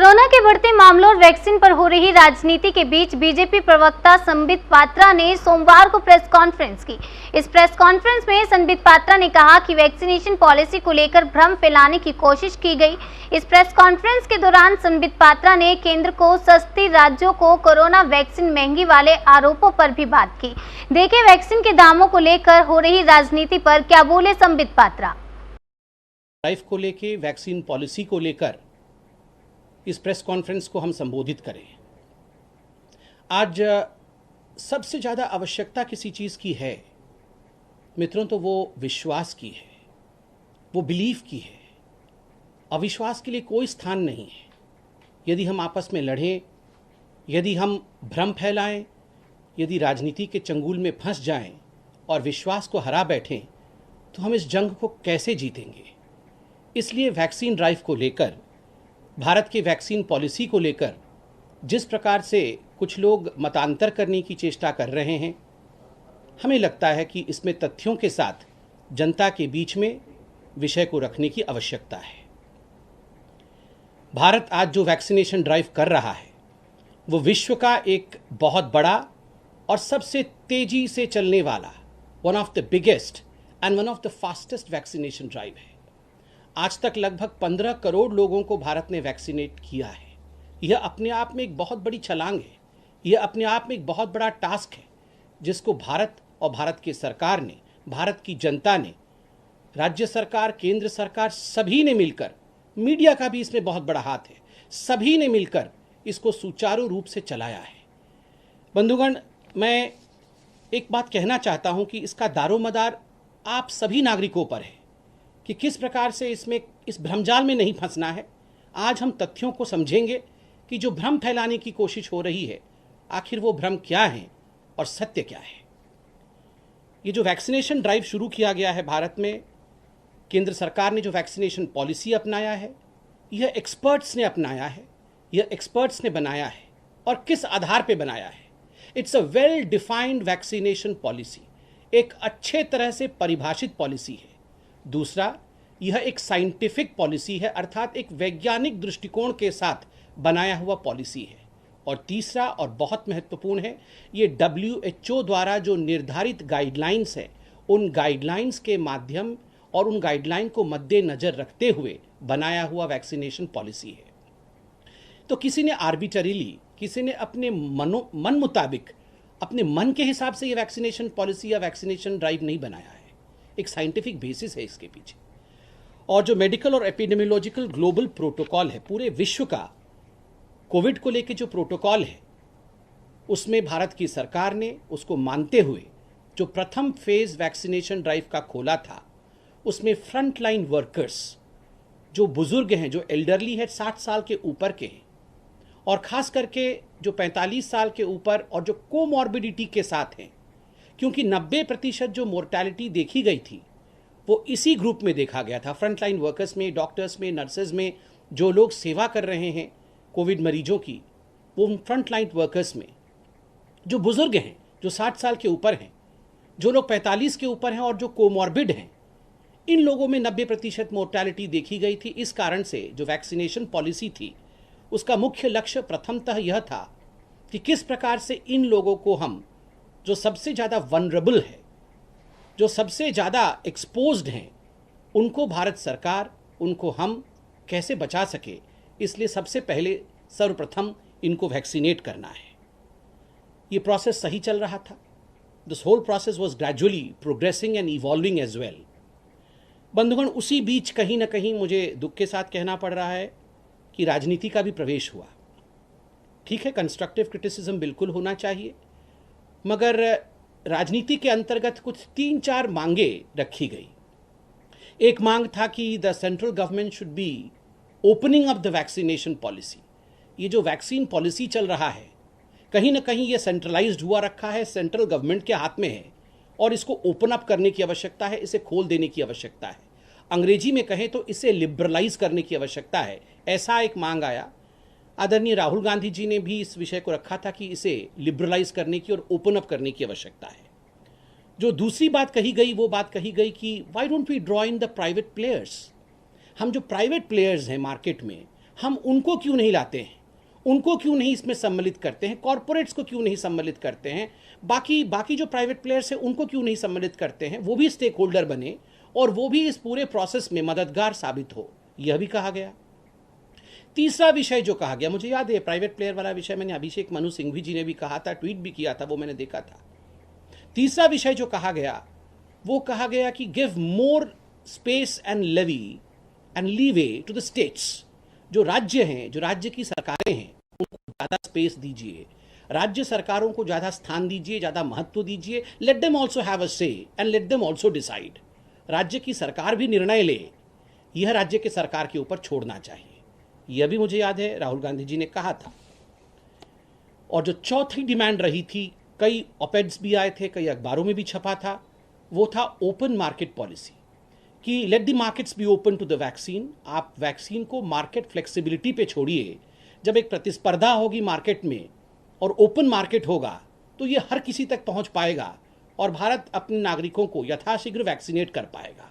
Corona के बढ़ते मामलों और वैक्सीन पर हो रही राजनीति के बीच बीजेपी प्रवक्ता संबित पात्रा ने सोमवार को प्रेस कॉन्फ्रेंस की। इस प्रेस कॉन्फ्रेंस में संबित पात्रा ने कहा कि वैक्सीनेशन पॉलिसी को लेकर भ्रम फैलाने की कोशिश की गई। इस प्रेस कॉन्फ्रेंस के दौरान संबित पात्रा ने केंद्र को सस्ती, राज्यों को कोरोना वैक्सीन महंगी वाले आरोपों पर भी बात की। देखिए वैक्सीन के दामों को लेकर हो रही राजनीति पर क्या बोले संबित पात्रा। लाइफ को लेकर, वैक्सीन पॉलिसी को लेकर इस प्रेस कॉन्फ्रेंस को हम संबोधित करें। आज सबसे ज़्यादा आवश्यकता किसी चीज़ की है मित्रों, तो वो विश्वास की है, वो बिलीफ की है। अविश्वास के लिए कोई स्थान नहीं है। यदि हम आपस में लड़ें, यदि हम भ्रम फैलाएं, यदि राजनीति के चंगुल में फंस जाएं और विश्वास को हरा बैठें, तो हम इस जंग को कैसे जीतेंगे। इसलिए वैक्सीन ड्राइव को लेकर, भारत की वैक्सीन पॉलिसी को लेकर जिस प्रकार से कुछ लोग मतांतर करने की चेष्टा कर रहे हैं, हमें लगता है कि इसमें तथ्यों के साथ जनता के बीच में विषय को रखने की आवश्यकता है। भारत आज जो वैक्सीनेशन ड्राइव कर रहा है वो विश्व का एक बहुत बड़ा और सबसे तेजी से चलने वाला, one of the biggest and one of the fastest vaccination drive है। आज तक लगभग 15 करोड़ लोगों को भारत ने वैक्सीनेट किया है। यह अपने आप में एक बहुत बड़ी छलांग है। यह अपने आप में एक बहुत बड़ा टास्क है जिसको भारत और भारत की सरकार ने, भारत की जनता ने, राज्य सरकार, केंद्र सरकार, सभी ने मिलकर, मीडिया का भी इसमें बहुत बड़ा हाथ है, सभी ने मिलकर इसको सुचारू रूप से चलाया है। बंधुगण, मैं एक बात कहना चाहता हूं कि इसका दारोमदार आप सभी नागरिकों पर है कि किस प्रकार से इसमें, इस भ्रमजाल में नहीं फंसना है। आज हम तथ्यों को समझेंगे कि जो भ्रम फैलाने की कोशिश हो रही है, आखिर वो भ्रम क्या है और सत्य क्या है। ये जो वैक्सीनेशन ड्राइव शुरू किया गया है भारत में, केंद्र सरकार ने जो वैक्सीनेशन पॉलिसी अपनाया है, यह एक्सपर्ट्स ने अपनाया है, यह एक्सपर्ट्स ने बनाया है। और किस आधार पे बनाया है? It's a well defined vaccination policy, एक अच्छे तरह से परिभाषित पॉलिसी है। दूसरा, यह एक साइंटिफिक पॉलिसी है, अर्थात एक वैज्ञानिक दृष्टिकोण के साथ बनाया हुआ पॉलिसी है। और तीसरा और बहुत महत्वपूर्ण है, ये WHO द्वारा जो निर्धारित गाइडलाइंस है, उन गाइडलाइंस के माध्यम और उन गाइडलाइन को मद्देनजर रखते हुए बनाया हुआ वैक्सीनेशन पॉलिसी है। तो किसी ने आर्बिटरीली, किसी ने अपने मन मुताबिक, अपने मन के हिसाब से ये वैक्सीनेशन पॉलिसी या वैक्सीनेशन ड्राइव नहीं बनाया है। एक साइंटिफिक बेसिस है इसके पीछे। और जो मेडिकल और एपिडेमियोलॉजिकल ग्लोबल प्रोटोकॉल है, पूरे विश्व का कोविड को लेकर जो प्रोटोकॉल है, उसमें भारत की सरकार ने उसको मानते हुए जो प्रथम फेज वैक्सीनेशन ड्राइव का खोला था, उसमें फ्रंट लाइन वर्कर्स, जो बुजुर्ग हैं, जो एल्डरली है, 60 साल के ऊपर के हैं, और खास करके जो 45 साल के ऊपर और जो कोमॉर्बिडिटी के साथ हैं, क्योंकि 90% जो मोर्टेलिटी देखी गई थी वो इसी ग्रुप में देखा गया था। फ्रंट लाइन वर्कर्स में, डॉक्टर्स में, नर्सेज में, जो लोग सेवा कर रहे हैं कोविड मरीजों की, वो फ्रंट लाइन वर्कर्स में जो बुजुर्ग हैं, जो 60 साल के ऊपर हैं, जो लोग 45 के ऊपर हैं और जो कोमॉर्बिड हैं, इन लोगों में 90% मोर्टेलिटी देखी गई थी। इस कारण से जो वैक्सीनेशन पॉलिसी थी, उसका मुख्य लक्ष्य प्रथमतः यह था कि किस प्रकार से इन लोगों को हम, जो सबसे ज़्यादा वनरेबल है, जो सबसे ज़्यादा एक्सपोज्ड हैं, उनको भारत सरकार, उनको हम कैसे बचा सके। इसलिए सबसे पहले सर्वप्रथम इनको वैक्सीनेट करना है। ये प्रोसेस सही चल रहा था। This whole process was gradually progressing and evolving as well. बंधुगण, उसी बीच कहीं ना कहीं मुझे दुख के साथ कहना पड़ रहा है कि राजनीति का भी प्रवेश हुआ। ठीक है, कंस्ट्रक्टिव क्रिटिसिज्म बिल्कुल होना चाहिए, मगर राजनीति के अंतर्गत कुछ 3-4 मांगे रखी गई। एक मांग था कि the central government should be opening up the vaccination policy. ये जो वैक्सीन पॉलिसी चल रहा है, कहीं ना कहीं ये सेंट्रलाइज्ड हुआ रखा है, सेंट्रल गवर्नमेंट के हाथ में है, और इसको ओपन अप करने की आवश्यकता है, इसे खोल देने की आवश्यकता है। अंग्रेजी में कहें तो इसे लिबरलाइज करने की आवश्यकता है, ऐसा एक मांग आया। आदरणीय राहुल गांधी जी ने भी इस विषय को रखा था कि इसे लिबरलाइज करने की और ओपन अप करने की आवश्यकता है। जो दूसरी बात कही गई, वो बात कही गई कि why don't we draw in the private players. हम जो प्राइवेट प्लेयर्स हैं मार्केट में, हम उनको क्यों नहीं लाते हैं, उनको क्यों नहीं इसमें सम्मिलित करते हैं, कॉरपोरेट्स को क्यों नहीं सम्मिलित करते हैं, बाकी जो प्राइवेट प्लेयर्स हैं उनको क्यों नहीं सम्मिलित करते हैं, वो भी स्टेक होल्डर बने और वो भी इस पूरे प्रोसेस में मददगार साबित हो, यह भी कहा गया। तीसरा विषय जो कहा गया, मुझे याद है प्राइवेट प्लेयर वाला विषय मैंने अभिषेक मनु सिंघवी जी ने भी कहा था, ट्वीट भी किया था, वो मैंने देखा था। तीसरा विषय जो कहा गया वो कहा गया कि give more space and levy and leeway to the states. जो राज्य हैं, जो राज्य की सरकारें हैं, उनको ज़्यादा स्पेस दीजिए, राज्य सरकारों को ज़्यादा स्थान दीजिए, ज़्यादा महत्व दीजिए। Let them also have a say and let them also decide. राज्य की सरकार भी निर्णय ले, यह राज्य के सरकार के ऊपर छोड़ना चाहिए। यह भी मुझे याद है राहुल गांधी जी ने कहा था। और जो चौथी डिमांड रही थी, कई ऑपेड्स भी आए थे, कई अखबारों में भी छपा था, वो था ओपन मार्केट पॉलिसी, कि let the markets be open to the vaccine. आप वैक्सीन को मार्केट फ्लेक्सिबिलिटी पे छोड़िए। जब एक प्रतिस्पर्धा होगी मार्केट में और ओपन मार्केट होगा तो ये हर किसी तक पहुंच पाएगा और भारत अपने नागरिकों को यथाशीघ्र वैक्सीनेट कर पाएगा।